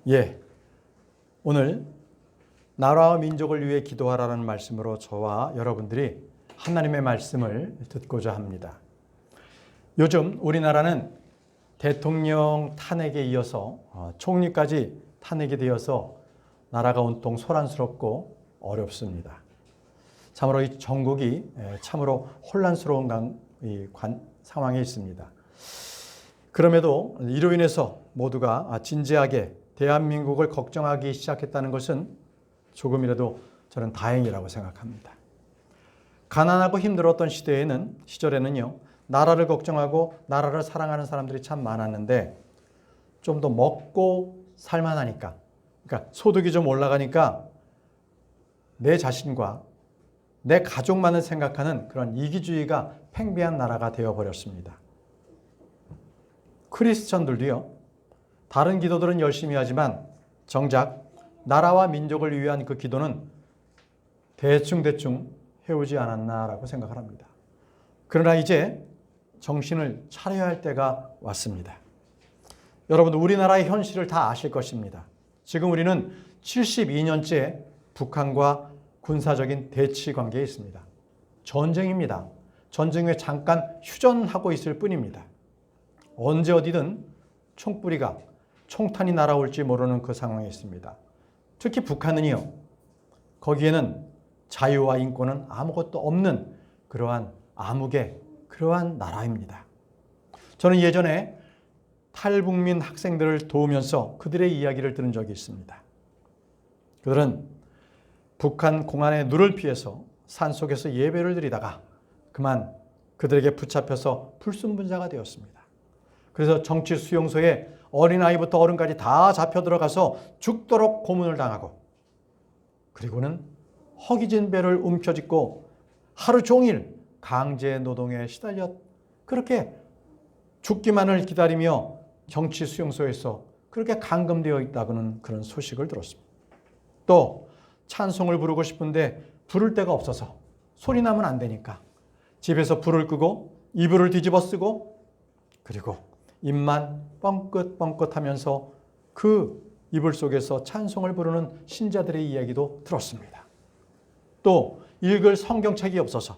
예, 오늘 나라와 민족을 위해 기도하라는 말씀으로 저와 여러분들이 하나님의 말씀을 듣고자 합니다. 요즘 우리나라는 대통령 탄핵에 이어서 총리까지 탄핵이 되어서 나라가 온통 소란스럽고 어렵습니다. 참으로 이 전국이 참으로 혼란스러운 상황에 있습니다. 그럼에도 이로 인해서 모두가 진지하게 대한민국을 걱정하기 시작했다는 것은 조금이라도 저는 다행이라고 생각합니다. 가난하고 힘들었던 시절에는요, 나라를 걱정하고 나라를 사랑하는 사람들이 참 많았는데 좀 더 먹고 살만하니까, 그러니까 소득이 좀 올라가니까 내 자신과 내 가족만을 생각하는 그런 이기주의가 팽배한 나라가 되어버렸습니다. 크리스천들도요, 다른 기도들은 열심히 하지만 정작 나라와 민족을 위한 그 기도는 대충 해오지 않았나라고 생각을 합니다. 그러나 이제 정신을 차려야 할 때가 왔습니다. 여러분, 우리나라의 현실을 다 아실 것입니다. 지금 우리는 72년째 북한과 군사적인 대치 관계에 있습니다. 전쟁입니다. 전쟁 후에 잠깐 휴전하고 있을 뿐입니다. 언제 어디든 총뿌리가 총탄이 날아올지 모르는 그 상황에 있습니다. 특히 북한은요, 거기에는 자유와 인권은 아무것도 없는 그러한 암흑의 그러한 나라입니다. 저는 예전에 탈북민 학생들을 도우면서 그들의 이야기를 들은 적이 있습니다. 그들은 북한 공안의 눈을 피해서 산속에서 예배를 드리다가 그만 그들에게 붙잡혀서 불순분자가 되었습니다. 그래서 정치 수용소에 어린아이부터 어른까지 다 잡혀 들어가서 죽도록 고문을 당하고, 그리고는 허기진 배를 움켜쥐고 하루 종일 강제 노동에 시달려 그렇게 죽기만을 기다리며 정치 수용소에서 그렇게 감금되어 있다고는 그런 소식을 들었습니다. 또 찬송을 부르고 싶은데 부를 데가 없어서 소리 나면 안 되니까 집에서 불을 끄고 이불을 뒤집어 쓰고, 그리고 입만 뻥긋뻥긋하면서 그 이불 속에서 찬송을 부르는 신자들의 이야기도 들었습니다. 또 읽을 성경책이 없어서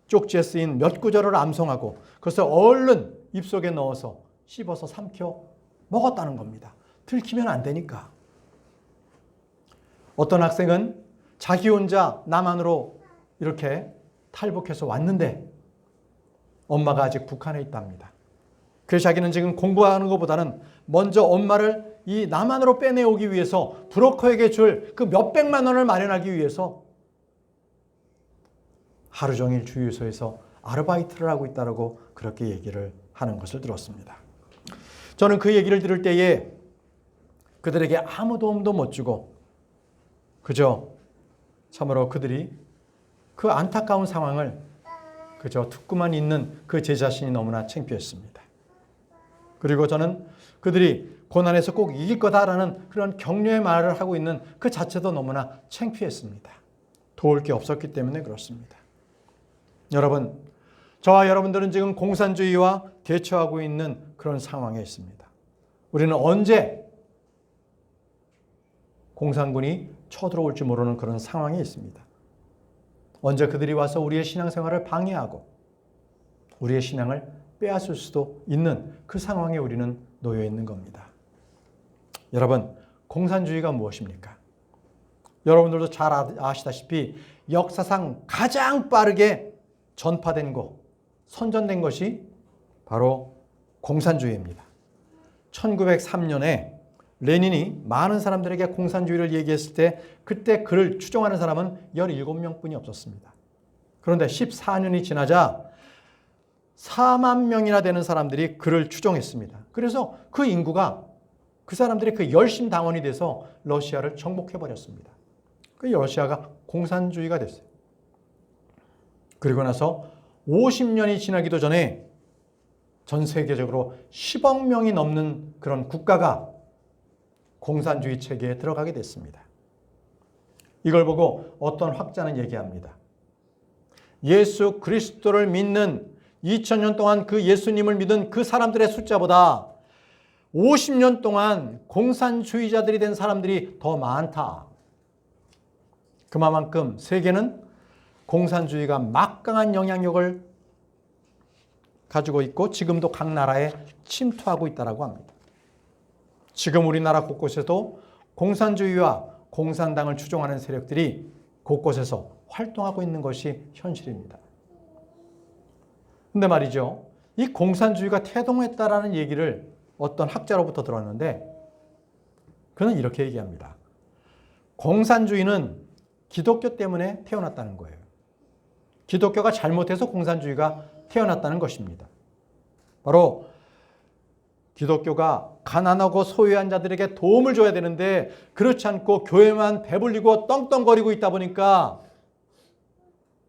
쪽지에 쓰인 몇 구절을 암송하고 그것을 얼른 입속에 넣어서 씹어서 삼켜 먹었다는 겁니다. 들키면 안 되니까. 어떤 학생은 자기 혼자 남한으로 이렇게 탈북해서 왔는데 엄마가 아직 북한에 있답니다. 그래서 자기는 지금 공부하는 것보다는 먼저 엄마를 이 남한으로 빼내오기 위해서 브로커에게 줄 그 몇백만 원을 마련하기 위해서 하루 종일 주유소에서 아르바이트를 하고 있다고 그렇게 얘기를 하는 것을 들었습니다. 저는 그 얘기를 들을 때에 그들에게 아무 도움도 못 주고 그저 참으로 그들이 그 안타까운 상황을 그저 듣고만 있는 그 제 자신이 너무나 창피했습니다. 그리고 저는 그들이 고난에서 꼭 이길 거다라는 그런 격려의 말을 하고 있는 그 자체도 너무나 창피했습니다. 도울 게 없었기 때문에 그렇습니다. 여러분, 저와 여러분들은 지금 공산주의와 대처하고 있는 그런 상황에 있습니다. 우리는 언제 공산군이 쳐들어올지 모르는 그런 상황에 있습니다. 언제 그들이 와서 우리의 신앙생활을 방해하고 우리의 신앙을 빼앗을 수도 있는 그 상황에 우리는 놓여 있는 겁니다. 여러분, 공산주의가 무엇입니까? 여러분들도 잘 아시다시피 역사상 가장 빠르게 전파된 선전된 것이 바로 공산주의입니다. 1903년에 레닌이 많은 사람들에게 공산주의를 얘기했을 때 그때 그를 추종하는 사람은 17명뿐이 없었습니다. 그런데 14년이 지나자 4만 명이나 되는 사람들이 그를 추종했습니다. 그래서 그 인구가 그 사람들이 그 열심 당원이 돼서 러시아를 정복해버렸습니다. 그 러시아가 공산주의가 됐어요. 그리고 나서 50년이 지나기도 전에 전 세계적으로 10억 명이 넘는 그런 국가가 공산주의 체계에 들어가게 됐습니다. 이걸 보고 어떤 학자는 얘기합니다. 예수 그리스도를 믿는 2000년 동안 그 예수님을 믿은 그 사람들의 숫자보다 50년 동안 공산주의자들이 된 사람들이 더 많다. 그만큼 세계는 공산주의가 막강한 영향력을 가지고 있고 지금도 각 나라에 침투하고 있다고 합니다. 지금 우리나라 곳곳에도 공산주의와 공산당을 추종하는 세력들이 곳곳에서 활동하고 있는 것이 현실입니다. 근데 말이죠. 이 공산주의가 태동했다라는 얘기를 어떤 학자로부터 들었는데 그는 이렇게 얘기합니다. 공산주의는 기독교 때문에 태어났다는 거예요. 기독교가 잘못해서 공산주의가 태어났다는 것입니다. 바로 기독교가 가난하고 소외한 자들에게 도움을 줘야 되는데 그렇지 않고 교회만 배불리고 떵떵거리고 있다 보니까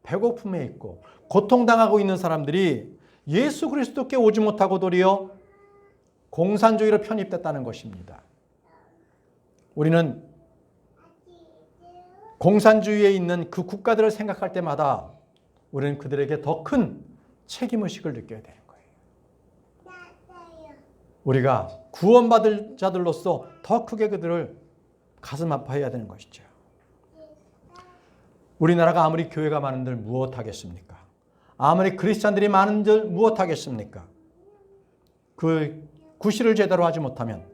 배고픔에 있고 고통당하고 있는 사람들이 예수 그리스도께 오지 못하고 도리어 공산주의로 편입됐다는 것입니다. 우리는 공산주의에 있는 그 국가들을 생각할 때마다 우리는 그들에게 더 큰 책임의식을 느껴야 되는 거예요. 우리가 구원받을 자들로서 더 크게 그들을 가슴 아파해야 되는 것이죠. 우리나라가 아무리 교회가 많은들 무엇하겠습니까? 아무리 크리스찬들이 많은들 무엇하겠습니까? 그 구실을 제대로 하지 못하면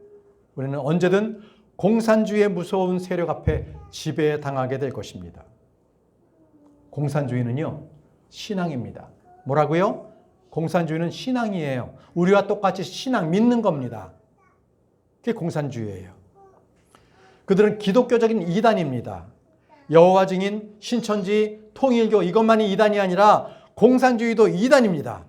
우리는 언제든 공산주의의 무서운 세력 앞에 지배당하게 될 것입니다. 공산주의는요, 신앙입니다. 뭐라고요? 공산주의는 신앙이에요. 우리와 똑같이 신앙 믿는 겁니다. 그게 공산주의예요. 그들은 기독교적인 이단입니다. 여호와 증인, 신천지, 통일교 이것만이 이단이 아니라 공산주의도 이단입니다.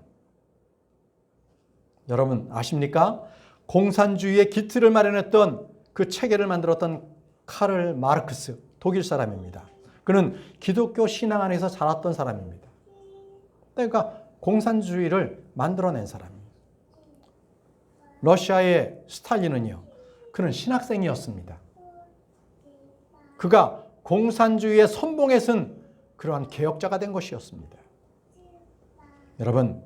여러분 아십니까? 공산주의의 기틀을 마련했던 그 체계를 만들었던 카를 마르크스, 독일 사람입니다. 그는 기독교 신앙 안에서 자랐던 사람입니다. 그러니까 공산주의를 만들어낸 사람입니다. 러시아의 스탈린은요, 그는 신학생이었습니다. 그가 공산주의의 선봉에 선 그러한 개혁자가 된 것이었습니다. 여러분,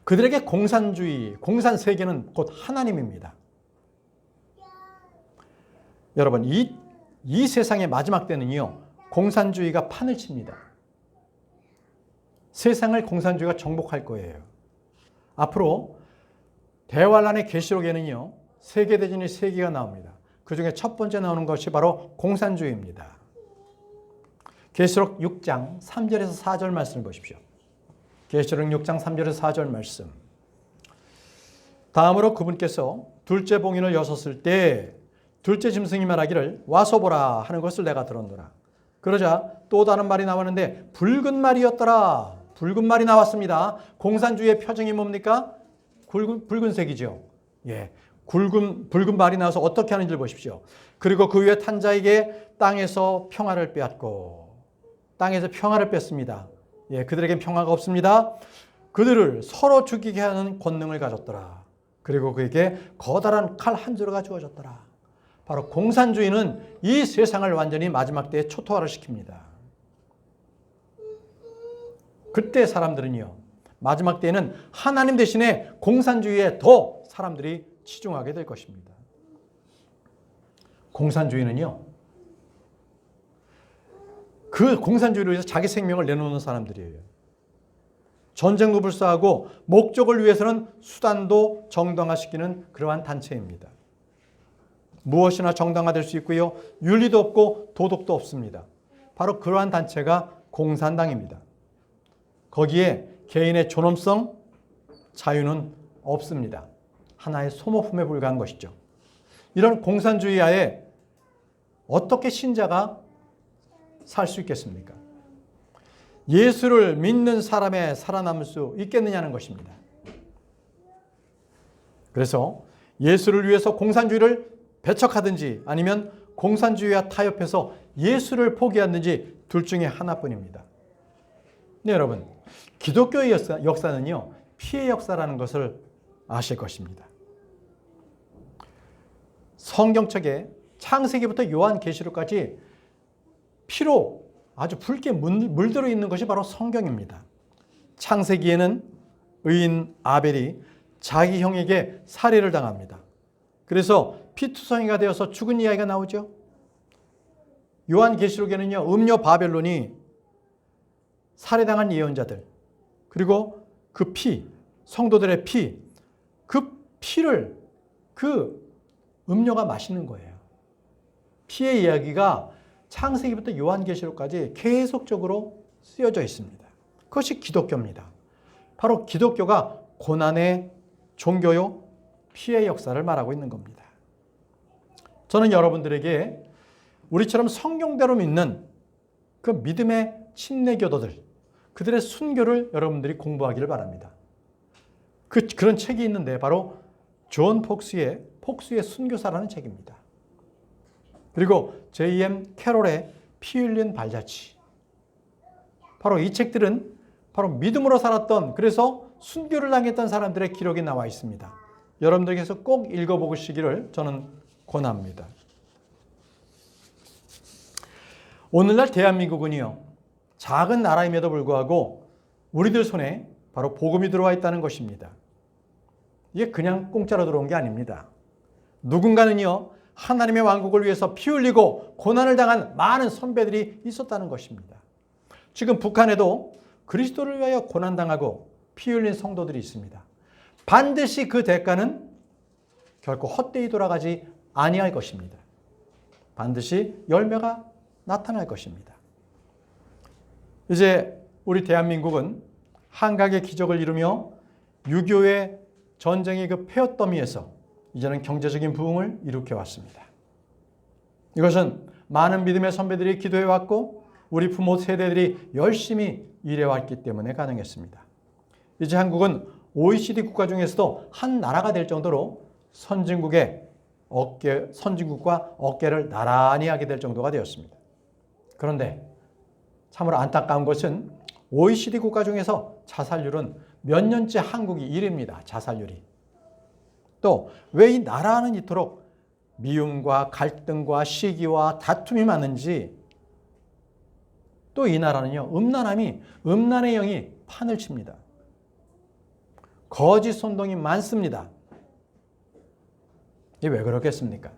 그들에게 공산주의, 공산세계는 곧 하나님입니다. 여러분, 이 세상의 마지막 때는요, 공산주의가 판을 칩니다. 세상을 공산주의가 정복할 거예요. 앞으로 대환란의 계시록에는요, 세계대전이 3개가 나옵니다. 그 중에 첫 번째 나오는 것이 바로 공산주의입니다. 계시록 6장 3절에서 4절 말씀을 보십시오. 계시록 6장 3절에서 4절 말씀. 다음으로 그분께서 둘째 봉인을 여셨을 때 둘째 짐승이 말하기를 와서 보라 하는 것을 내가 들었노라. 그러자 또 다른 말이 나왔는데 붉은 말이었더라. 붉은 말이 나왔습니다. 공산주의의 표정이 뭡니까? 붉은색이죠. 예, 붉은 말이 나와서 어떻게 하는지를 보십시오. 그리고 그 위에 탄 자에게 땅에서 평화를 빼앗고, 땅에서 평화를 뺐습니다. 예, 그들에겐 평화가 없습니다. 그들을 서로 죽이게 하는 권능을 가졌더라. 그리고 그에게 거다란 칼 한 조로가 주어졌더라. 바로 공산주의는 이 세상을 완전히 마지막 때에 초토화를 시킵니다. 그때 사람들은요, 마지막 때에는 하나님 대신에 공산주의에 더 사람들이 치중하게 될 것입니다. 공산주의는요, 그 공산주의를 위해서 자기 생명을 내놓는 사람들이에요. 전쟁도 불사하고 목적을 위해서는 수단도 정당화시키는 그러한 단체입니다. 무엇이나 정당화될 수 있고요, 윤리도 없고 도덕도 없습니다. 바로 그러한 단체가 공산당입니다. 거기에 개인의 존엄성, 자유는 없습니다. 하나의 소모품에 불과한 것이죠. 이런 공산주의 하에 어떻게 신자가 살 수 있겠습니까? 예수를 믿는 사람의 살아남을 수 있겠느냐는 것입니다. 그래서 예수를 위해서 공산주의를 배척하든지 아니면 공산주의와 타협해서 예수를 포기하든지 둘 중에 하나뿐입니다. 네, 여러분, 기독교의 역사는요, 피해 역사라는 것을 아실 것입니다. 성경책에 창세기부터 요한계시록까지 피로 아주 붉게 물들어 있는 것이 바로 성경입니다. 창세기에는 의인 아벨이 자기 형에게 살해를 당합니다. 그래서 피투성이가 되어서 죽은 이야기가 나오죠. 요한계시록에는요, 음녀 바벨론이 살해당한 예언자들, 그리고 그 피, 성도들의 피, 그 피를 그 음녀가 마시는 거예요. 피의 이야기가 창세기부터 요한계시록까지 계속적으로 쓰여져 있습니다. 그것이 기독교입니다. 바로 기독교가 고난의 종교요, 피의 역사를 말하고 있는 겁니다. 저는 여러분들에게 우리처럼 성경대로 믿는 그 믿음의 침례교도들, 그들의 순교를 여러분들이 공부하기를 바랍니다. 그런 책이 있는데 바로 존 폭스의 순교사라는 책입니다. 그리고 J.M. 캐롤의 피 흘린 발자취. 바로 이 책들은 바로 믿음으로 살았던, 그래서 순교를 당했던 사람들의 기록이 나와 있습니다. 여러분들께서 꼭 읽어보시기를 저는 권합니다. 오늘날 대한민국은요, 작은 나라임에도 불구하고 우리들 손에 바로 복음이 들어와 있다는 것입니다. 이게 그냥 공짜로 들어온 게 아닙니다. 누군가는요, 하나님의 왕국을 위해서 피 흘리고 고난을 당한 많은 선배들이 있었다는 것입니다. 지금 북한에도 그리스도를 위하여 고난당하고 피 흘린 성도들이 있습니다. 반드시 그 대가는 결코 헛되이 돌아가지 아니할 것입니다. 반드시 열매가 나타날 것입니다. 이제 우리 대한민국은 한각의 기적을 이루며 6.25의 전쟁의 그 폐허더미에서 이제는 경제적인 부흥을 일으켜 왔습니다. 이것은 많은 믿음의 선배들이 기도해 왔고 우리 부모 세대들이 열심히 일해 왔기 때문에 가능했습니다. 이제 한국은 OECD 국가 중에서도 한 나라가 될 정도로 선진국과 어깨를 나란히 하게 될 정도가 되었습니다. 그런데 참으로 안타까운 것은 OECD 국가 중에서 자살률은 몇 년째 한국이 1위입니다. 자살률이. 또 왜 이 나라는 이토록 미움과 갈등과 시기와 다툼이 많은지, 또 이 나라는요, 음란의 영이 판을 칩니다. 거짓 선동이 많습니다. 이게 왜 그렇겠습니까?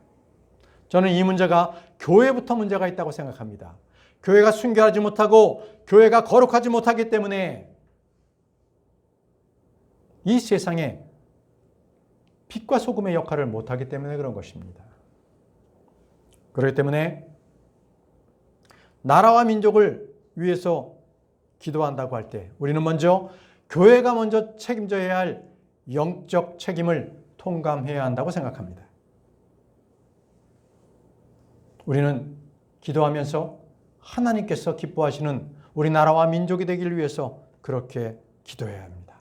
저는 이 문제가 교회부터 문제가 있다고 생각합니다. 교회가 순교하지 못하고 교회가 거룩하지 못하기 때문에 이 세상에 빛과 소금의 역할을 못하기 때문에 그런 것입니다. 그렇기 때문에 나라와 민족을 위해서 기도한다고 할 때 우리는 먼저 교회가 먼저 책임져야 할 영적 책임을 통감해야 한다고 생각합니다. 우리는 기도하면서 하나님께서 기뻐하시는 우리나라와 민족이 되기를 위해서 그렇게 기도해야 합니다.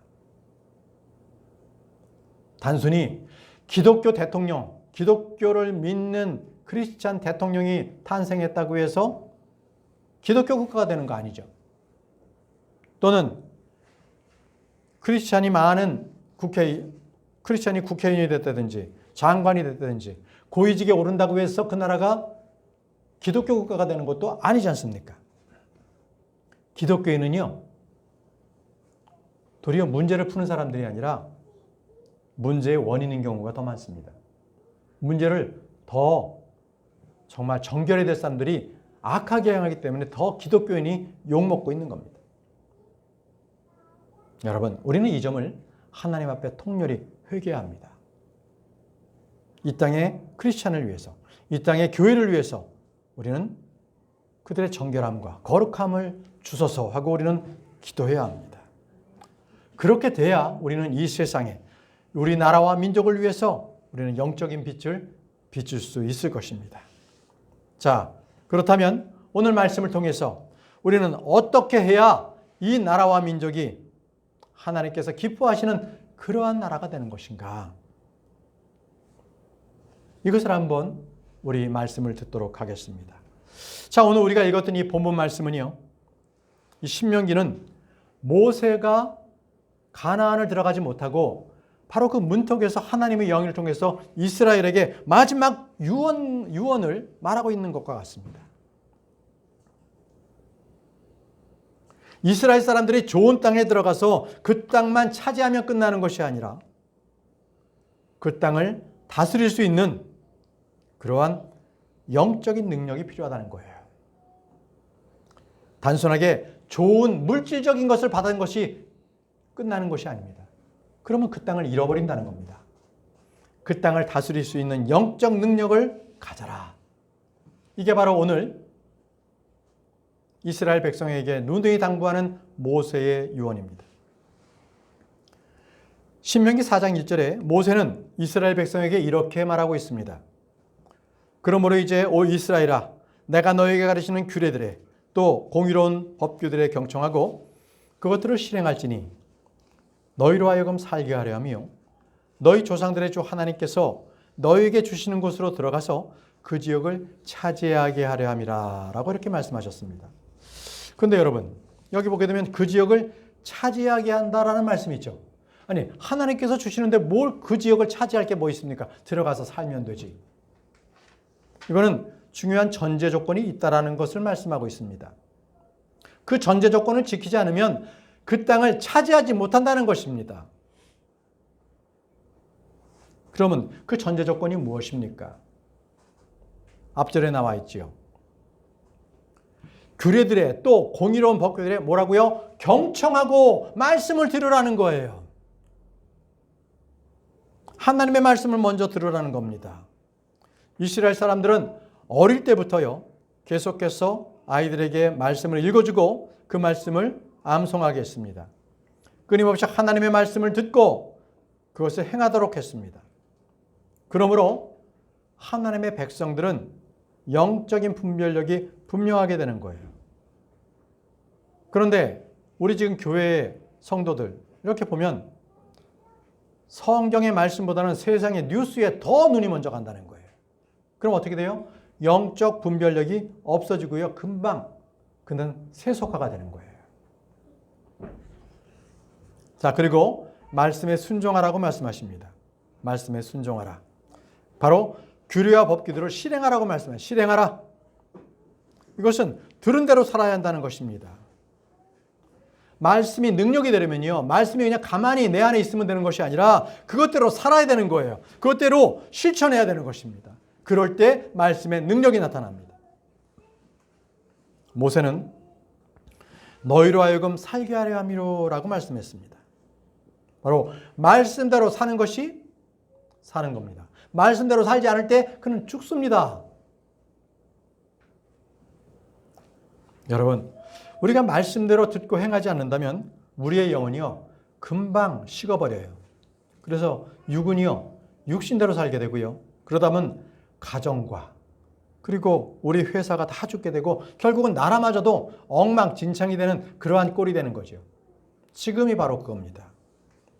단순히 기독교 대통령, 기독교를 믿는 크리스찬 대통령이 탄생했다고 해서 기독교 국가가 되는 거 아니죠. 또는 크리스찬이 국회의원이 됐다든지 장관이 됐다든지 고위직에 오른다고 해서 그 나라가 기독교 국가가 되는 것도 아니지 않습니까? 기독교인은요, 도리어 문제를 푸는 사람들이 아니라 문제의 원인인 경우가 더 많습니다. 문제를 더 정말 정결이 될 사람들이 악하게 행하기 때문에 더 기독교인이 욕먹고 있는 겁니다. 여러분, 우리는 이 점을 하나님 앞에 통렬히 회개해야 합니다. 이 땅의 크리스찬을 위해서, 이 땅의 교회를 위해서 우리는 그들의 정결함과 거룩함을 주소서 하고 우리는 기도해야 합니다. 그렇게 돼야 우리는 이 세상에 우리나라와 민족을 위해서 우리는 영적인 빛을 비출 수 있을 것입니다. 자, 그렇다면 오늘 말씀을 통해서 우리는 어떻게 해야 이 나라와 민족이 하나님께서 기뻐하시는 그러한 나라가 되는 것인가? 이것을 한번 우리 말씀을 듣도록 하겠습니다. 자, 오늘 우리가 읽었던 이 본문 말씀은요, 이 신명기는 모세가 가나안을 들어가지 못하고 바로 그 문턱에서 하나님의 영을 통해서 이스라엘에게 마지막 유언을 말하고 있는 것과 같습니다. 이스라엘 사람들이 좋은 땅에 들어가서 그 땅만 차지하면 끝나는 것이 아니라 그 땅을 다스릴 수 있는 그러한 영적인 능력이 필요하다는 거예요. 단순하게 좋은 물질적인 것을 받은 것이 끝나는 것이 아닙니다. 그러면 그 땅을 잃어버린다는 겁니다. 그 땅을 다스릴 수 있는 영적 능력을 가져라. 이게 바로 오늘 이스라엘 백성에게 누누이 당부하는 모세의 유언입니다. 신명기 4장 1절에 모세는 이스라엘 백성에게 이렇게 말하고 있습니다. 그러므로 이제 오 이스라엘아, 내가 너에게 가르치는 규례들에 또 공의로운 법규들에 경청하고 그것들을 실행할지니 너희로 하여금 살게 하려 하며 너희 조상들의 주 하나님께서 너희에게 주시는 곳으로 들어가서 그 지역을 차지하게 하려 함이라 라고 이렇게 말씀하셨습니다. 그런데 여러분, 여기 보게 되면 그 지역을 차지하게 한다라는 말씀이 있죠. 아니, 하나님께서 주시는데 뭘 그 지역을 차지할 게 뭐 있습니까? 들어가서 살면 되지. 이거는 중요한 전제 조건이 있다라는 것을 말씀하고 있습니다. 그 전제 조건을 지키지 않으면 그 땅을 차지하지 못한다는 것입니다. 그러면 그 전제 조건이 무엇입니까? 앞절에 나와 있지요. 규례들에 또 공의로운 법규들에 뭐라고요? 경청하고 말씀을 들으라는 거예요. 하나님의 말씀을 먼저 들으라는 겁니다. 이스라엘 사람들은 어릴 때부터요, 계속해서 아이들에게 말씀을 읽어주고 그 말씀을 암송하게 했습니다. 끊임없이 하나님의 말씀을 듣고 그것을 행하도록 했습니다. 그러므로 하나님의 백성들은 영적인 분별력이 분명하게 되는 거예요. 그런데 우리 지금 교회의 성도들 이렇게 보면 성경의 말씀보다는 세상의 뉴스에 더 눈이 먼저 간다는 거예요. 그럼 어떻게 돼요? 영적 분별력이 없어지고요. 금방 그는 세속화가 되는 거예요. 자, 그리고 말씀에 순종하라고 말씀하십니다. 말씀에 순종하라. 바로 규례와 법규들을 실행하라고 말씀해요. 실행하라. 이것은 들은 대로 살아야 한다는 것입니다. 말씀이 능력이 되려면요, 말씀이 그냥 가만히 내 안에 있으면 되는 것이 아니라 그것대로 살아야 되는 거예요. 그것대로 실천해야 되는 것입니다. 그럴 때 말씀의 능력이 나타납니다. 모세는 너희로 하여금 살게 하려 함이로라고 말씀했습니다. 바로 말씀대로 사는 것이 사는 겁니다. 말씀대로 살지 않을 때 그는 죽습니다. 여러분, 우리가 말씀대로 듣고 행하지 않는다면 우리의 영혼이요, 금방 식어버려요. 그래서 육은이요, 육신대로 살게 되고요. 그러다 보면 가정과 그리고 우리 회사가 다 죽게 되고 결국은 나라마저도 엉망진창이 되는 그러한 꼴이 되는 거죠. 지금이 바로 그겁니다.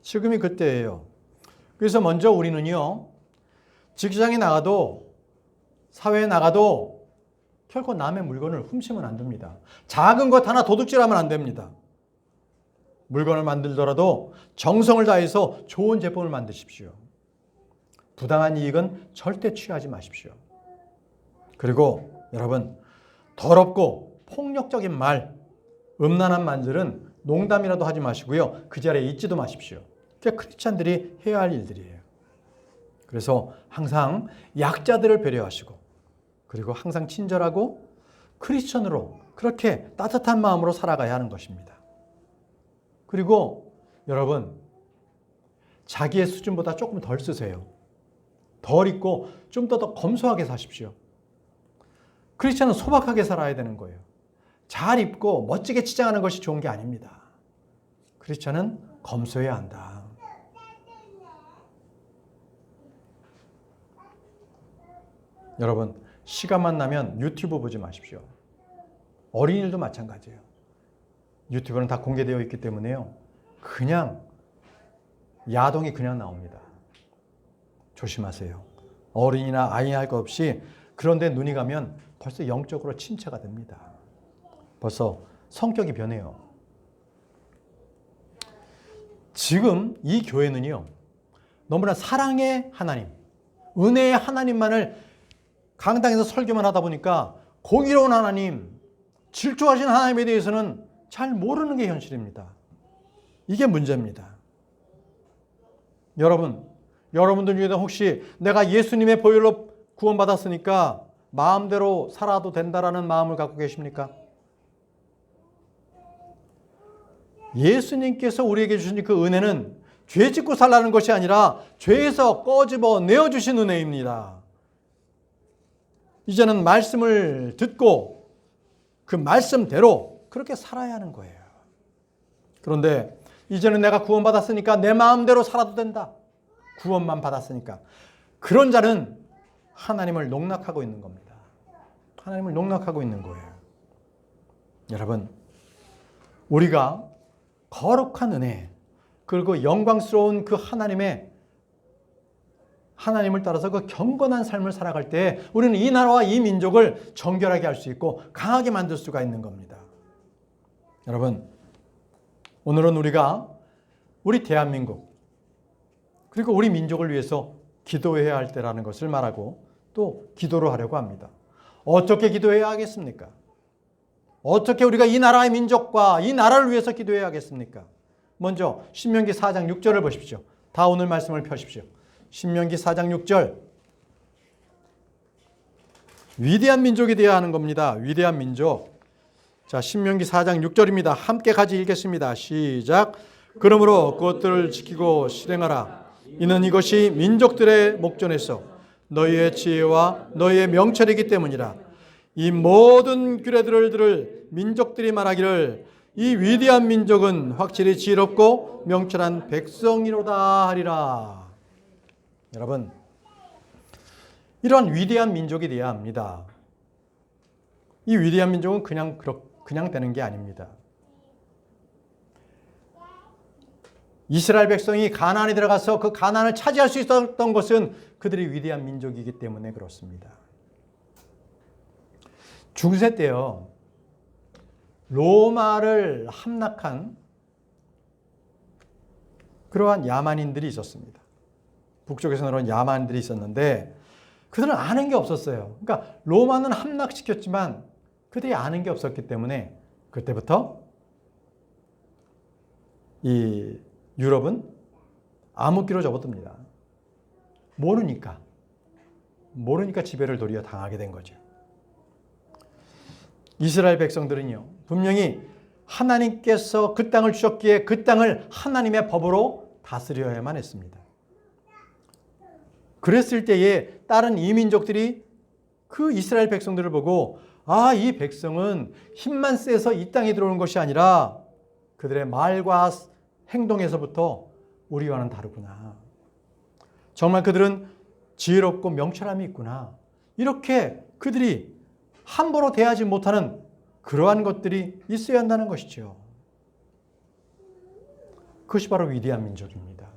지금이 그때예요. 그래서 먼저 우리는요, 직장에 나가도 사회에 나가도 결코 남의 물건을 훔치면 안 됩니다. 작은 것 하나 도둑질하면 안 됩니다. 물건을 만들더라도 정성을 다해서 좋은 제품을 만드십시오. 부당한 이익은 절대 취하지 마십시오. 그리고 여러분, 더럽고 폭력적인 말, 음란한 말들은 농담이라도 하지 마시고요. 그 자리에 있지도 마십시오. 그게 크리스찬들이 해야 할 일들이에요. 그래서 항상 약자들을 배려하시고 그리고 항상 친절하고 크리스천으로 그렇게 따뜻한 마음으로 살아가야 하는 것입니다. 그리고 여러분, 자기의 수준보다 조금 덜 쓰세요. 덜 있고 좀 더 검소하게 사십시오. 크리스천은 소박하게 살아야 되는 거예요. 잘 입고 멋지게 치장하는 것이 좋은 게 아닙니다. 크리스천은 검소해야 한다. 여러분, 시간만 나면 유튜브 보지 마십시오. 어린이들도 마찬가지예요. 유튜브는 다 공개되어 있기 때문에요, 그냥 야동이 그냥 나옵니다. 조심하세요. 어린이나 아이 할 것 없이 그런데 눈이 가면 벌써 영적으로 침체가 됩니다. 벌써 성격이 변해요. 지금 이 교회는요, 너무나 사랑의 하나님, 은혜의 하나님만을 강당에서 설교만 하다 보니까 공의로운 하나님, 질투하신 하나님에 대해서는 잘 모르는 게 현실입니다. 이게 문제입니다. 여러분, 여러분들 중에도 혹시 내가 예수님의 보혈로 구원받았으니까 마음대로 살아도 된다라는 마음을 갖고 계십니까? 예수님께서 우리에게 주신 그 은혜는 죄 짓고 살라는 것이 아니라 죄에서 꺼집어 내어주신 은혜입니다. 이제는 말씀을 듣고 그 말씀대로 그렇게 살아야 하는 거예요. 그런데 이제는 내가 구원받았으니까 내 마음대로 살아도 된다. 구원만 받았으니까. 그런 자는 하나님을 농락하고 있는 겁니다. 하나님을 농락하고 있는 거예요. 여러분, 우리가 거룩한 은혜, 그리고 영광스러운 그 하나님을 따라서 그 경건한 삶을 살아갈 때 우리는 이 나라와 이 민족을 정결하게 할 수 있고 강하게 만들 수가 있는 겁니다. 여러분, 오늘은 우리가 우리 대한민국 그리고 우리 민족을 위해서 기도해야 할 때라는 것을 말하고 또 기도를 하려고 합니다. 어떻게 기도해야 하겠습니까? 어떻게 우리가 이 나라의 민족과 이 나라를 위해서 기도해야 하겠습니까? 먼저 신명기 4장 6절을 보십시오. 다 오늘 말씀을 펴십시오. 신명기 4장 6절. 위대한 민족이 되어야 하는 겁니다. 위대한 민족. 자, 신명기 4장 6절입니다. 함께 같이 읽겠습니다. 시작. 그러므로 그것들을 지키고 실행하라. 이는 이것이 민족들의 목전에서 너희의 지혜와 너희의 명철이기 때문이라. 이 모든 규례들을 들을 민족들이 말하기를 이 위대한 민족은 확실히 지혜롭고 명철한 백성이로다 하리라. 여러분, 이러한 위대한 민족이 되어야 합니다. 이 위대한 민족은 그냥 되는 게 아닙니다. 이스라엘 백성이 가나안에 들어가서 그 가나안을 차지할 수 있었던 것은 그들이 위대한 민족이기 때문에 그렇습니다. 중세 때요, 로마를 함락한 그러한 야만인들이 있었습니다. 북쪽에서는 그런 야만인들이 있었는데 그들은 아는 게 없었어요. 그러니까 로마는 함락시켰지만 그들이 아는 게 없었기 때문에 그때부터 이 유럽은 암흑기로 접어듭니다. 모르니까 지배를 도리어 당하게 된 거죠. 이스라엘 백성들은요, 분명히 하나님께서 그 땅을 주셨기에 그 땅을 하나님의 법으로 다스려야만 했습니다. 그랬을 때에 다른 이민족들이 그 이스라엘 백성들을 보고 아, 이 백성은 힘만 세서 이 땅에 들어오는 것이 아니라 그들의 말과 행동에서부터 우리와는 다르구나. 정말 그들은 지혜롭고 명철함이 있구나. 이렇게 그들이 함부로 대하지 못하는 그러한 것들이 있어야 한다는 것이죠. 그것이 바로 위대한 민족입니다.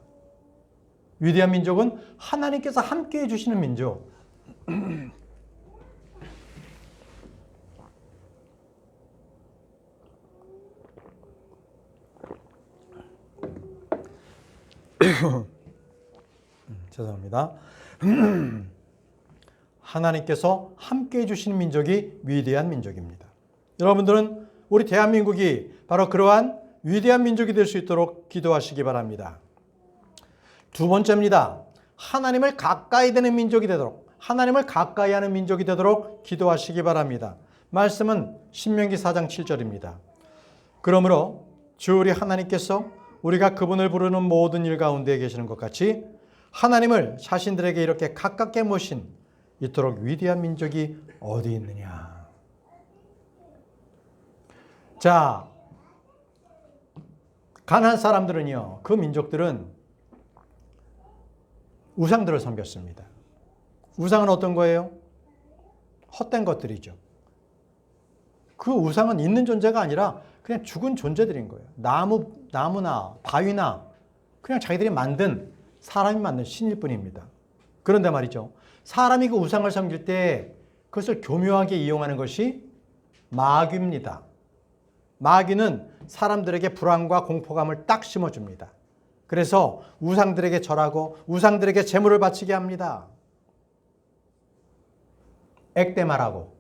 위대한 민족은 하나님께서 함께해 주시는 민족. 죄송합니다. 하나님께서 함께해 주시는 민족이 위대한 민족입니다. 여러분들은 우리 대한민국이 바로 그러한 위대한 민족이 될 수 있도록 기도하시기 바랍니다. 두 번째입니다. 하나님을 가까이 되는 민족이 되도록, 하나님을 가까이 하는 민족이 되도록 기도하시기 바랍니다. 말씀은 신명기 4장 7절입니다. 그러므로 주 우리 하나님께서 우리가 그분을 부르는 모든 일 가운데 계시는 것 같이 하나님을 자신들에게 이렇게 가깝게 모신 이토록 위대한 민족이 어디 있느냐. 자, 가나안 사람들은요, 그 민족들은 우상들을 섬겼습니다. 우상은 어떤 거예요? 헛된 것들이죠. 그 우상은 있는 존재가 아니라 그냥 죽은 존재들인 거예요. 나무나 바위나 그냥 자기들이 만든, 사람이 만든 신일 뿐입니다. 그런데 말이죠, 사람이 그 우상을 섬길 때 그것을 교묘하게 이용하는 것이 마귀입니다. 마귀는 사람들에게 불안과 공포감을 딱 심어줍니다. 그래서 우상들에게 절하고 우상들에게 제물을 바치게 합니다. 액땜하라고.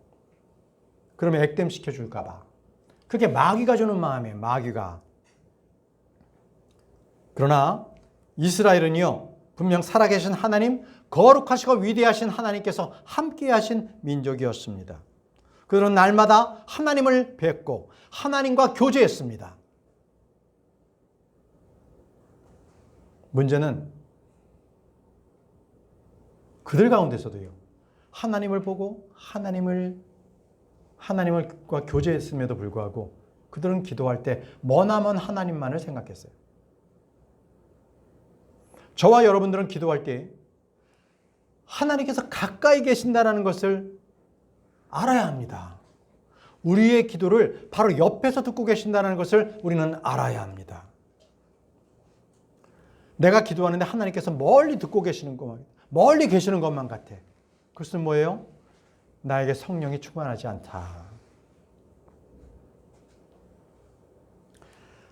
그러면 액땜시켜줄까 봐. 그게 마귀가 주는 마음이에요. 마귀가. 그러나 이스라엘은요, 분명 살아계신 하나님, 거룩하시고 위대하신 하나님께서 함께 하신 민족이었습니다. 그들은 날마다 하나님을 뵙고 하나님과 교제했습니다. 문제는 그들 가운데서도요, 하나님을 보고 하나님과 교제했음에도 불구하고 그들은 기도할 때 머나먼 하나님만을 생각했어요. 저와 여러분들은 기도할 때 하나님께서 가까이 계신다는 것을 알아야 합니다. 우리의 기도를 바로 옆에서 듣고 계신다는 것을 우리는 알아야 합니다. 내가 기도하는데 하나님께서 멀리 듣고 계시는 것만, 멀리 계시는 것만 같아. 그것은 뭐예요? 나에게 성령이 충만하지 않다.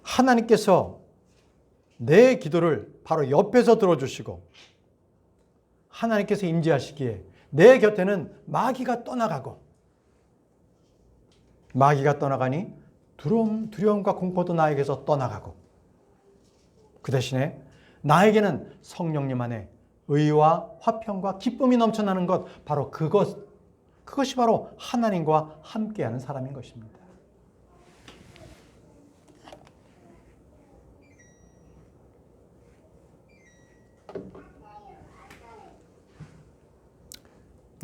하나님께서 내 기도를 바로 옆에서 들어주시고 하나님께서 임재하시기에 내 곁에는 마귀가 떠나가고, 마귀가 떠나가니 두려움과 공포도 나에게서 떠나가고, 그 대신에 나에게는 성령님 안에 의와 화평과 기쁨이 넘쳐나는 것, 바로 그것이 바로 하나님과 함께하는 사람인 것입니다.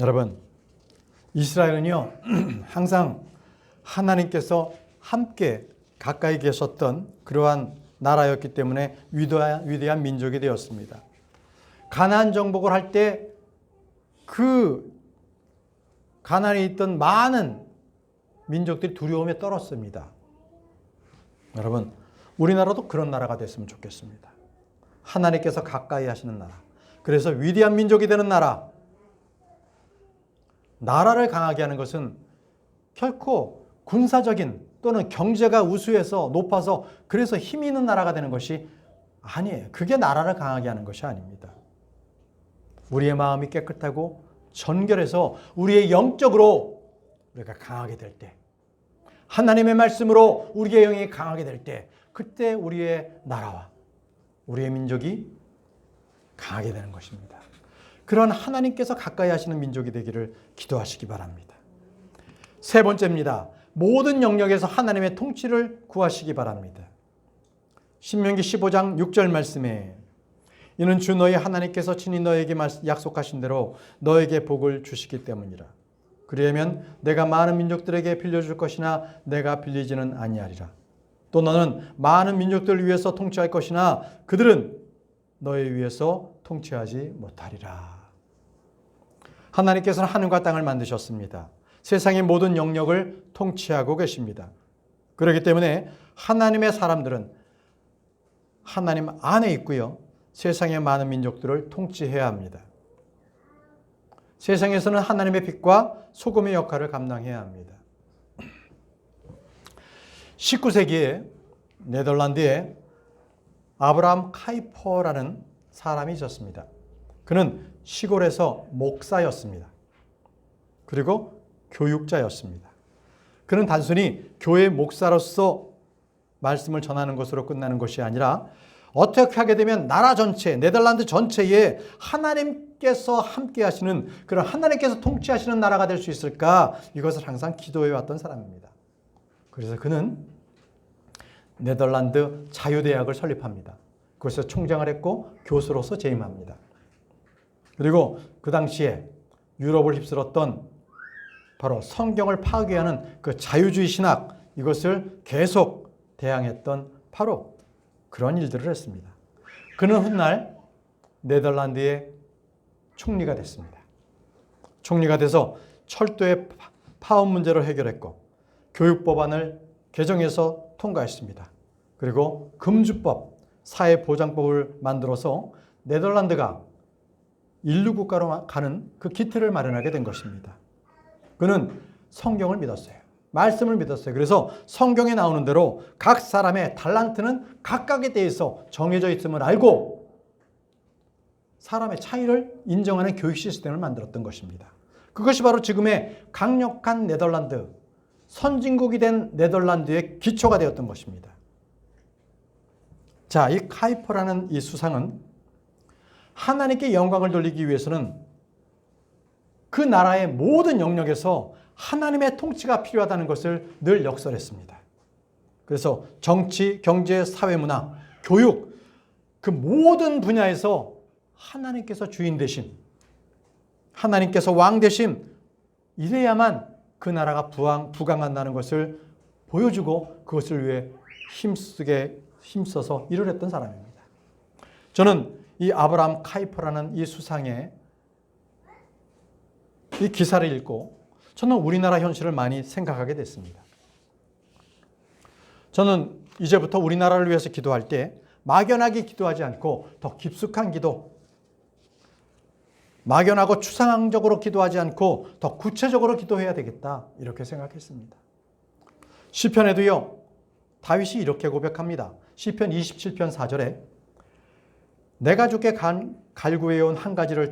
여러분, 이스라엘은요, 항상 하나님께서 함께 가까이 계셨던 그러한 나라였기 때문에 위대한 민족이 되었습니다. 가나안 정복을 할 때 그 가나안에 있던 많은 민족들이 두려움에 떨었습니다. 여러분, 우리나라도 그런 나라가 됐으면 좋겠습니다. 하나님께서 가까이 하시는 나라. 그래서 위대한 민족이 되는 나라. 나라를 강하게 하는 것은 결코 군사적인 또는 경제가 우수해서 높아서 그래서 힘이 있는 나라가 되는 것이 아니에요. 그게 나라를 강하게 하는 것이 아닙니다. 우리의 마음이 깨끗하고 전결해서 우리의 영적으로 우리가 강하게 될 때, 하나님의 말씀으로 우리의 영이 강하게 될 때, 그때 우리의 나라와 우리의 민족이 강하게 되는 것입니다. 그런 하나님께서 가까이 하시는 민족이 되기를 기도하시기 바랍니다. 세 번째입니다. 모든 영역에서 하나님의 통치를 구하시기 바랍니다. 신명기 15장 6절 말씀에 이는 주 너희 하나님께서 친히 너에게 약속하신 대로 너에게 복을 주시기 때문이라. 그리하면 내가 많은 민족들에게 빌려줄 것이나 내가 빌리지는 아니하리라. 또 너는 많은 민족들을 위해서 통치할 것이나 그들은 너에 위해서 통치하지 못하리라. 하나님께서는 하늘과 땅을 만드셨습니다. 세상의 모든 영역을 통치하고 계십니다. 그렇기 때문에 하나님의 사람들은 하나님 안에 있고요, 세상의 많은 민족들을 통치해야 합니다. 세상에서는 하나님의 빛과 소금의 역할을 감당해야 합니다. 19세기에 네덜란드에 아브라함 카이퍼라는 사람이 있었습니다. 그는 시골에서 목사였습니다. 그리고 교육자였습니다. 그는 단순히 교회 목사로서 말씀을 전하는 것으로 끝나는 것이 아니라 어떻게 하게 되면 나라 전체, 네덜란드 전체에 하나님께서 함께 하시는, 그런 하나님께서 통치하시는 나라가 될 수 있을까, 이것을 항상 기도해 왔던 사람입니다. 그래서 그는 네덜란드 자유대학을 설립합니다. 그래서 총장을 했고 교수로서 재임합니다. 그리고 그 당시에 유럽을 휩쓸었던 바로 성경을 파괴하는 그 자유주의 신학, 이것을 계속 대항했던 바로 그런 일들을 했습니다. 그는 훗날 네덜란드의 총리가 됐습니다. 총리가 돼서 철도의 파업 문제를 해결했고 교육법안을 개정해서 통과했습니다. 그리고 금주법, 사회보장법을 만들어서 네덜란드가 인류국가로 가는 그 기틀을 마련하게 된 것입니다. 그는 성경을 믿었어요. 말씀을 믿었어요. 그래서 성경에 나오는 대로 각 사람의 달란트는 각각에 대해서 정해져 있음을 알고 사람의 차이를 인정하는 교육 시스템을 만들었던 것입니다. 그것이 바로 지금의 강력한 네덜란드, 선진국이 된 네덜란드의 기초가 되었던 것입니다. 자, 이 카이퍼라는 이 수상은 하나님께 영광을 돌리기 위해서는 그 나라의 모든 영역에서 하나님의 통치가 필요하다는 것을 늘 역설했습니다. 그래서 정치, 경제, 사회, 문화, 교육 그 모든 분야에서 하나님께서 주인 되심, 하나님께서 왕 되심, 이래야만 그 나라가 부강한다는 것을 보여주고 그것을 위해 힘써서 일을 했던 사람입니다. 저는 이 아브라함 카이퍼라는 이 수상의 이 기사를 읽고 저는 우리나라 현실을 많이 생각하게 됐습니다. 저는 이제부터 우리나라를 위해서 기도할 때 막연하게 기도하지 않고 더 깊숙한 기도, 막연하고 추상적으로 기도하지 않고 더 구체적으로 기도해야 되겠다 이렇게 생각했습니다. 시편에도요, 다윗이 이렇게 고백합니다. 시편 27편 4절에 내가 주께 갈구해온 한 가지를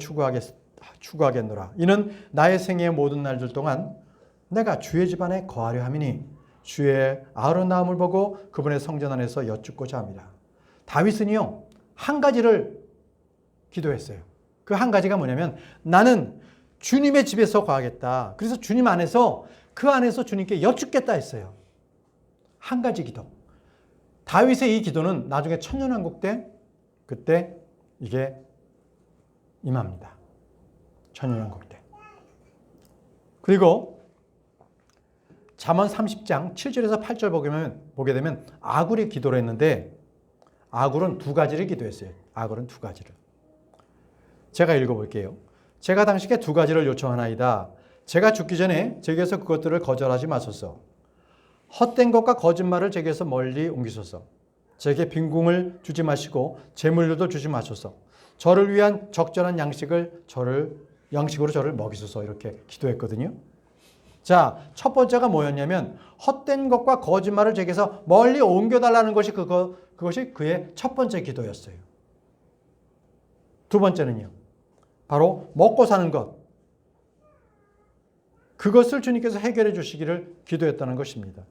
추구하겠노라. 이는 나의 생애의 모든 날들 동안 내가 주의 집안에 거하려 함이니 주의 아름다움을 보고 그분의 성전 안에서 여쭙고자 합니다. 다윗은요, 한 가지를 기도했어요. 그 한 가지가 뭐냐면 나는 주님의 집에서 거하겠다. 그래서 주님 안에서 그 안에서 주님께 여쭙겠다 했어요. 한 가지 기도. 다윗의 이 기도는 나중에 천년왕국 때 그때 이게 임합니다. 천년왕국 때. 그리고 잠언 30장 7절에서 8절 보게 되면 아굴이 기도를 했는데 아굴은 두 가지를 기도했어요. 아굴은 두 가지를. 제가 읽어볼게요. 제가 당신께 두 가지를 요청하나이다. 제가 죽기 전에 제게서 그것들을 거절하지 마소서. 헛된 것과 거짓말을 제게서 멀리 옮기소서. 제게 빈궁을 주지 마시고 재물로도 주지 마소서. 저를 위한 적절한 양식으로 저를 먹이소서. 이렇게 기도했거든요. 자, 첫 번째가 뭐였냐면 헛된 것과 거짓말을 제게서 멀리 옮겨달라는 것이 그것이 그의 첫 번째 기도였어요. 두 번째는요, 바로 먹고 사는 것. 그것을 주님께서 해결해 주시기를 기도했다는 것입니다.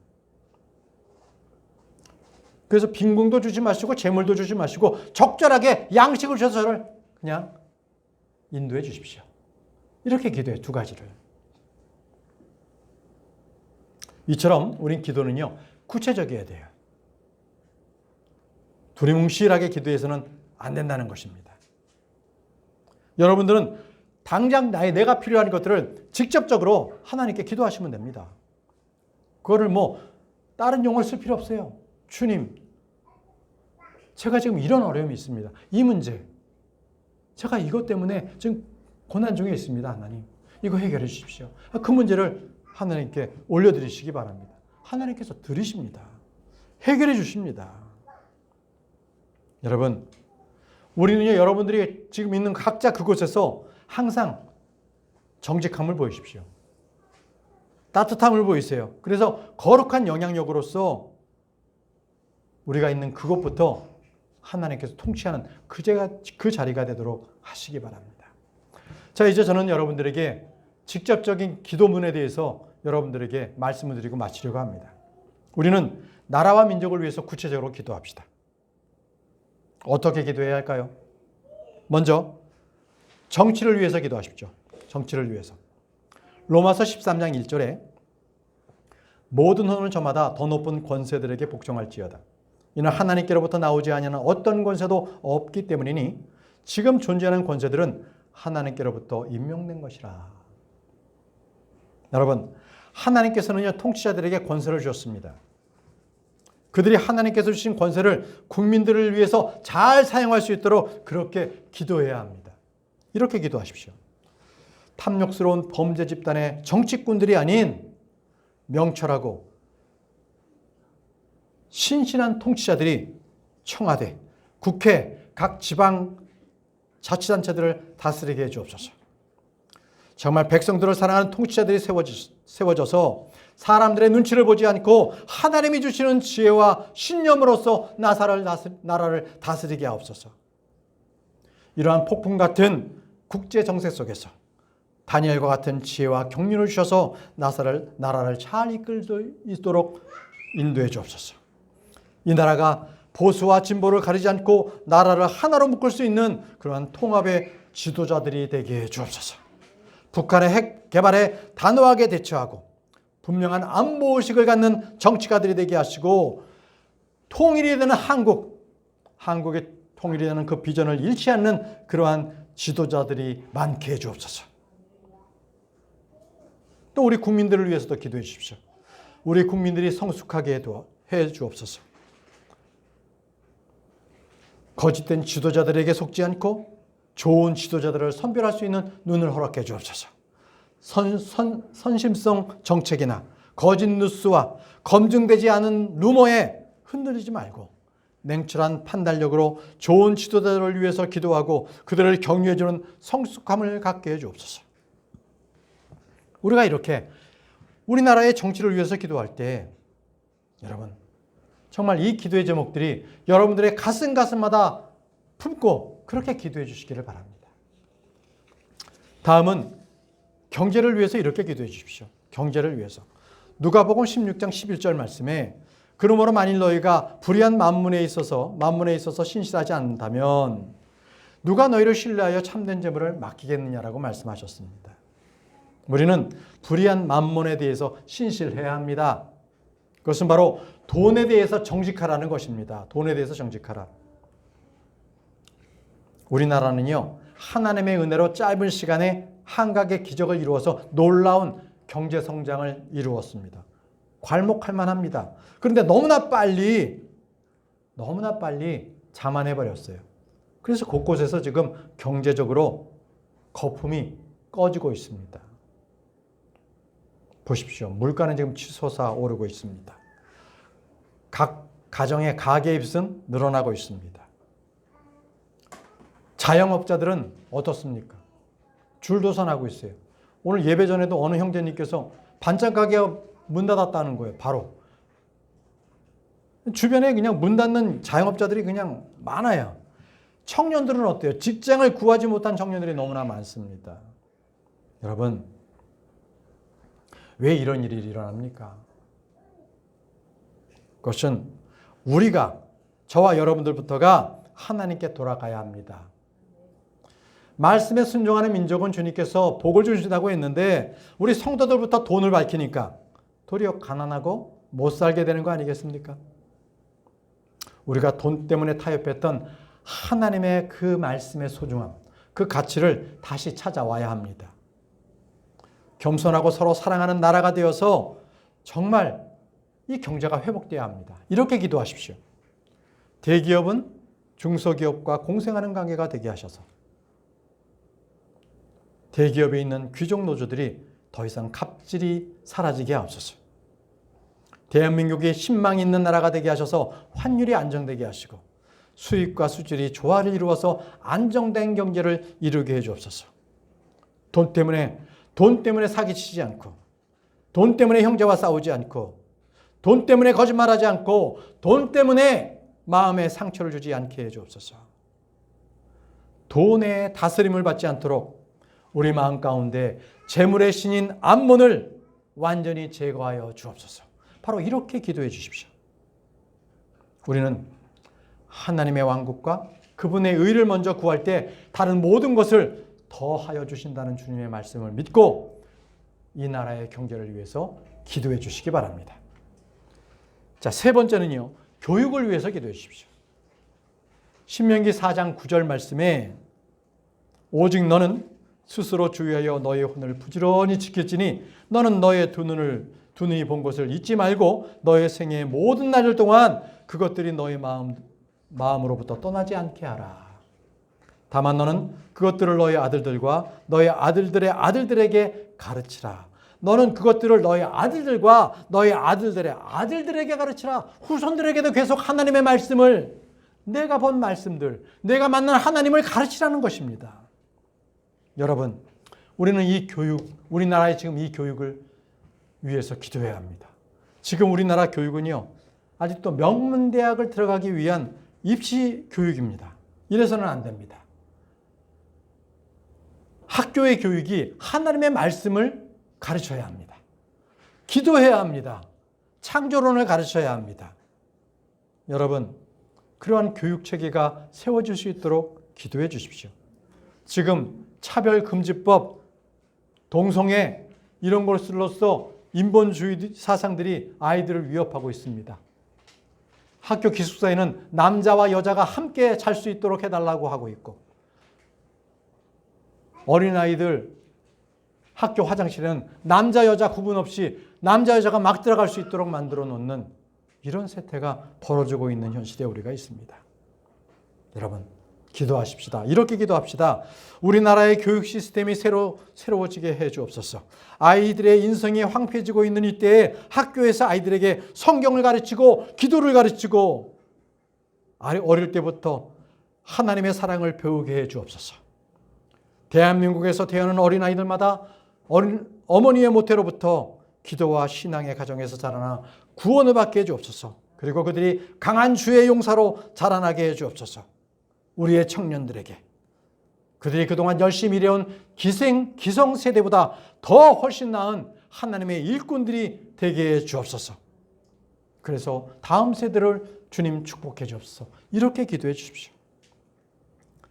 그래서 빈궁도 주지 마시고 재물도 주지 마시고 적절하게 양식을 주셔서 저를 그냥 인도해 주십시오. 이렇게 기도해요. 두 가지를. 이처럼 우린 기도는요, 구체적이어야 돼요. 두리뭉실하게 기도해서는 안 된다는 것입니다. 여러분들은 당장 내가 필요한 것들을 직접적으로 하나님께 기도하시면 됩니다. 그거를 다른 용어를 쓸 필요 없어요. 주님, 제가 지금 이런 어려움이 있습니다. 이 문제, 제가 이것 때문에 지금 고난 중에 있습니다. 하나님, 이거 해결해 주십시오. 그 문제를 하나님께 올려드리시기 바랍니다. 하나님께서 들으십니다. 해결해 주십니다. 여러분, 우리는요, 여러분들이 지금 있는 각자 그곳에서 항상 정직함을 보이십시오. 따뜻함을 보이세요. 그래서 거룩한 영향력으로서 우리가 있는 그곳부터 하나님께서 통치하는 그 자리가 되도록 하시기 바랍니다. 자, 이제 저는 여러분들에게 직접적인 기도문에 대해서 여러분들에게 말씀을 드리고 마치려고 합니다. 우리는 나라와 민족을 위해서 구체적으로 기도합시다. 어떻게 기도해야 할까요? 먼저 정치를 위해서 기도하십시오. 정치를 위해서. 로마서 13장 1절에 모든 혼을 저마다 더 높은 권세들에게 복종할지어다. 이는 하나님께로부터 나오지 아니하는 어떤 권세도 없기 때문이니 지금 존재하는 권세들은 하나님께로부터 임명된 것이라. 여러분, 하나님께서는요, 통치자들에게 권세를 주셨습니다. 그들이 하나님께서 주신 권세를 국민들을 위해서 잘 사용할 수 있도록 그렇게 기도해야 합니다. 이렇게 기도하십시오. 탐욕스러운 범죄 집단의 정치꾼들이 아닌 명철하고 신실한 통치자들이 청와대, 국회, 각 지방 자치단체들을 다스리게 해 주옵소서. 정말 백성들을 사랑하는 통치자들이 세워져서 사람들의 눈치를 보지 않고 하나님이 주시는 지혜와 신념으로서 나라를 다스리게 하옵소서. 이러한 폭풍 같은 국제 정세 속에서 다니엘과 같은 지혜와 경륜을 주셔서 나라를 잘 이끌 수 있도록 인도해 주옵소서. 이 나라가 보수와 진보를 가리지 않고 나라를 하나로 묶을 수 있는 그러한 통합의 지도자들이 되게 해 주옵소서. 북한의 핵 개발에 단호하게 대처하고 분명한 안보의식을 갖는 정치가들이 되게 하시고 통일이 되는 한국의 통일이 되는 그 비전을 잃지 않는 그러한 지도자들이 많게 해 주옵소서. 또 우리 국민들을 위해서도 기도해 주십시오. 우리 국민들이 성숙하게 해 주옵소서. 거짓된 지도자들에게 속지 않고 좋은 지도자들을 선별할 수 있는 눈을 허락해 주옵소서. 선심성 정책이나 거짓 뉴스와 검증되지 않은 루머에 흔들리지 말고 냉철한 판단력으로 좋은 지도자들을 위해서 기도하고 그들을 격려해 주는 성숙함을 갖게 해 주옵소서. 우리가 이렇게 우리나라의 정치를 위해서 기도할 때 여러분 정말 이 기도의 제목들이 여러분들의 가슴마다 품고 그렇게 기도해 주시기를 바랍니다. 다음은 경제를 위해서 이렇게 기도해 주십시오. 경제를 위해서. 누가복음 16장 11절 말씀에 그러므로 만일 너희가 불의한 만문에 있어서 신실하지 않는다면 누가 너희를 신뢰하여 참된 재물을 맡기겠느냐라고 말씀하셨습니다. 우리는 불의한 만문에 대해서 신실해야 합니다. 그것은 바로 돈에 대해서 정직하라는 것입니다. 돈에 대해서 정직하라. 우리나라는요, 하나님의 은혜로 짧은 시간에 한각의 기적을 이루어서 놀라운 경제 성장을 이루었습니다. 괄목할 만합니다. 그런데 너무나 빨리 자만해 버렸어요. 그래서 곳곳에서 지금 경제적으로 거품이 꺼지고 있습니다. 보십시오. 물가는 지금 치솟아 오르고 있습니다. 각 가정의 가계입은 늘어나고 있습니다. 자영업자들은 어떻습니까? 줄도산하고 있어요. 오늘 예배 전에도 어느 형제님께서 반찬 가게가 문 닫았다는 거예요. 바로. 주변에 그냥 문 닫는 자영업자들이 그냥 많아요. 청년들은 어때요? 직장을 구하지 못한 청년들이 너무나 많습니다. 여러분, 왜 이런 일이 일어납니까? 그것은 우리가, 저와 여러분들부터가 하나님께 돌아가야 합니다. 말씀에 순종하는 민족은 주님께서 복을 주신다고 했는데 우리 성도들부터 돈을 밝히니까 도리어 가난하고 못 살게 되는 거 아니겠습니까? 우리가 돈 때문에 타협했던 하나님의 그 말씀의 소중함, 그 가치를 다시 찾아와야 합니다. 겸손하고 서로 사랑하는 나라가 되어서 정말 이 경제가 회복돼야 합니다. 이렇게 기도하십시오. 대기업은 중소기업과 공생하는 관계가 되게 하셔서 대기업에 있는 귀족 노조들이 더 이상 갑질이 사라지게 하옵소서. 대한민국이 신망이 있는 나라가 되게 하셔서 환율이 안정되게 하시고 수입과 수질이 조화를 이루어서 안정된 경제를 이루게 해 주옵소서. 돈 때문에 사기치지 않고 돈 때문에 형제와 싸우지 않고 돈 때문에 거짓말하지 않고 돈 때문에 마음에 상처를 주지 않게 해 주옵소서. 돈의 다스림을 받지 않도록 우리 마음 가운데 재물의 신인 암몬을 완전히 제거하여 주옵소서. 바로 이렇게 기도해 주십시오. 우리는 하나님의 왕국과 그분의 의를 먼저 구할 때 다른 모든 것을 더하여 주신다는 주님의 말씀을 믿고 이 나라의 경제를 위해서 기도해 주시기 바랍니다. 자, 세 번째는요, 교육을 위해서 기도해 주십시오. 신명기 4장 9절 말씀에 오직 너는 스스로 주의하여 너의 혼을 부지런히 지킬지니 너는 너의 두 눈이 본 것을 잊지 말고 너의 생애의 모든 날들 동안 그것들이 너의 마음으로부터 떠나지 않게 하라. 다만 너는 그것들을 너의 아들들과 너의 아들들의 아들들에게 가르치라. 너는 그것들을 너의 아들들과 너의 아들들의 아들들에게 가르치라. 후손들에게도 계속 하나님의 말씀을, 내가 본 말씀들, 내가 만난 하나님을 가르치라는 것입니다. 여러분, 우리는 이 교육, 우리나라의 지금 이 교육을 위해서 기도해야 합니다. 지금 우리나라 교육은요, 아직도 명문대학을 들어가기 위한 입시 교육입니다. 이래서는 안 됩니다. 학교의 교육이 하나님의 말씀을 가르쳐야 합니다. 기도해야 합니다. 창조론을 가르쳐야 합니다. 여러분, 그러한 교육 체계가 세워질 수 있도록 기도해 주십시오. 지금 차별금지법, 동성애 이런 것으로서 인본주의 사상들이 아이들을 위협하고 있습니다. 학교 기숙사에는 남자와 여자가 함께 잘 수 있도록 해달라고 하고 있고, 어린아이들 학교 화장실에는 남자 여자 구분 없이 남자 여자가 막 들어갈 수 있도록 만들어 놓는 이런 세태가 벌어지고 있는 현실에 우리가 있습니다. 여러분 기도하십시다. 이렇게 기도합시다. 우리나라의 교육 시스템이 새로워지게 해 주옵소서. 아이들의 인성이 황폐해지고 있는 이때에 학교에서 아이들에게 성경을 가르치고 기도를 가르치고 어릴 때부터 하나님의 사랑을 배우게 해 주옵소서. 대한민국에서 태어난 어린아이들마다 어머니의 모태로부터 기도와 신앙의 가정에서 자라나 구원을 받게 해 주옵소서. 그리고 그들이 강한 주의 용사로 자라나게 해 주옵소서. 우리의 청년들에게 그들이 그동안 열심히 일해온 기성세대보다 더 훨씬 나은 하나님의 일꾼들이 되게 해 주옵소서. 그래서 다음 세대를 주님 축복해 주옵소서. 이렇게 기도해 주십시오.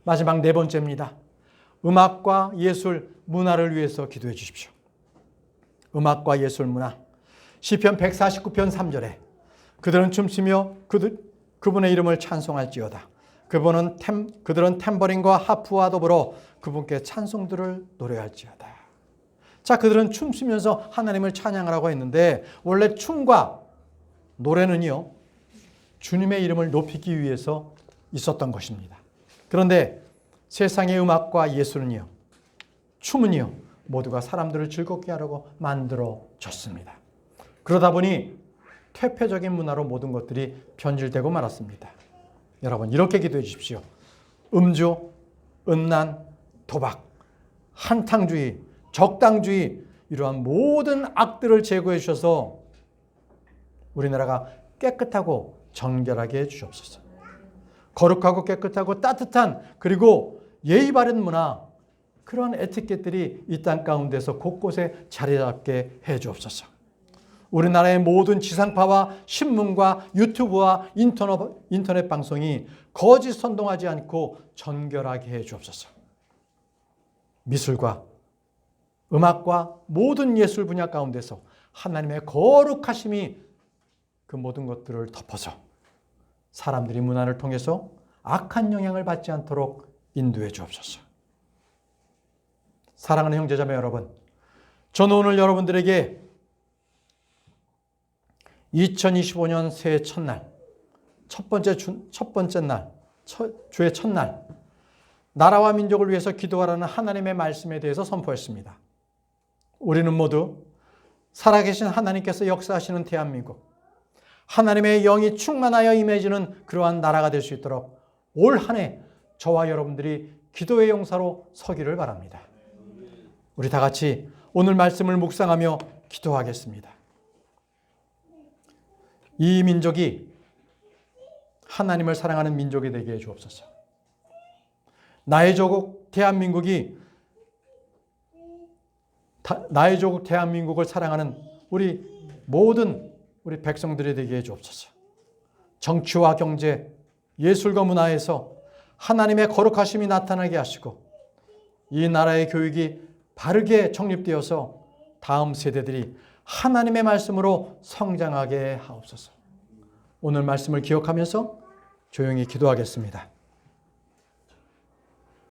마지막 네 번째입니다. 음악과 예술, 문화를 위해서 기도해 주십시오. 음악과 예술, 문화. 시편 149편 3절에 그들은 춤추며 그분의 이름을 찬송할지어다. 그들은 탬버린과 하프와 더불어 그분께 찬송들을 노래할지어다. 자, 그들은 춤추면서 하나님을 찬양하라고 했는데 원래 춤과 노래는요, 주님의 이름을 높이기 위해서 있었던 것입니다. 그런데 세상의 음악과 예술은요, 춤은요, 모두가 사람들을 즐겁게 하려고 만들어졌습니다. 그러다 보니 퇴폐적인 문화로 모든 것들이 변질되고 말았습니다. 여러분 이렇게 기도해 주십시오. 음주, 음란, 도박, 한탕주의, 적당주의 이러한 모든 악들을 제거해 주셔서 우리나라가 깨끗하고 정결하게 해 주옵소서. 거룩하고 깨끗하고 따뜻한 그리고 예의 바른 문화, 그러한 에티켓들이 이 땅 가운데서 곳곳에 자리 잡게 해 주옵소서. 우리나라의 모든 지상파와 신문과 유튜브와 인터넷 방송이 거짓 선동하지 않고 정결하게 해 주옵소서. 미술과 음악과 모든 예술 분야 가운데서 하나님의 거룩하심이 그 모든 것들을 덮어서 사람들이 문화를 통해서 악한 영향을 받지 않도록 인도해 주옵소서. 사랑하는 형제자매 여러분, 저는 오늘 여러분들에게 2025년 새해 첫날, 주의 첫날, 나라와 민족을 위해서 기도하라는 하나님의 말씀에 대해서 선포했습니다. 우리는 모두 살아계신 하나님께서 역사하시는 대한민국, 하나님의 영이 충만하여 임해지는 그러한 나라가 될 수 있도록 올 한 해 저와 여러분들이 기도의 용사로 서기를 바랍니다. 우리 다 같이 오늘 말씀을 묵상하며 기도하겠습니다. 이 민족이 하나님을 사랑하는 민족이 되게 해 주옵소서. 나의 조국 대한민국이 나의 조국 대한민국을 사랑하는 모든 우리 백성들이 되게 해 주옵소서. 정치와 경제, 예술과 문화에서 하나님의 거룩하심이 나타나게 하시고 이 나라의 교육이 바르게 정립되어서 다음 세대들이 하나님의 말씀으로 성장하게 하옵소서. 오늘 말씀을 기억하면서 조용히 기도하겠습니다.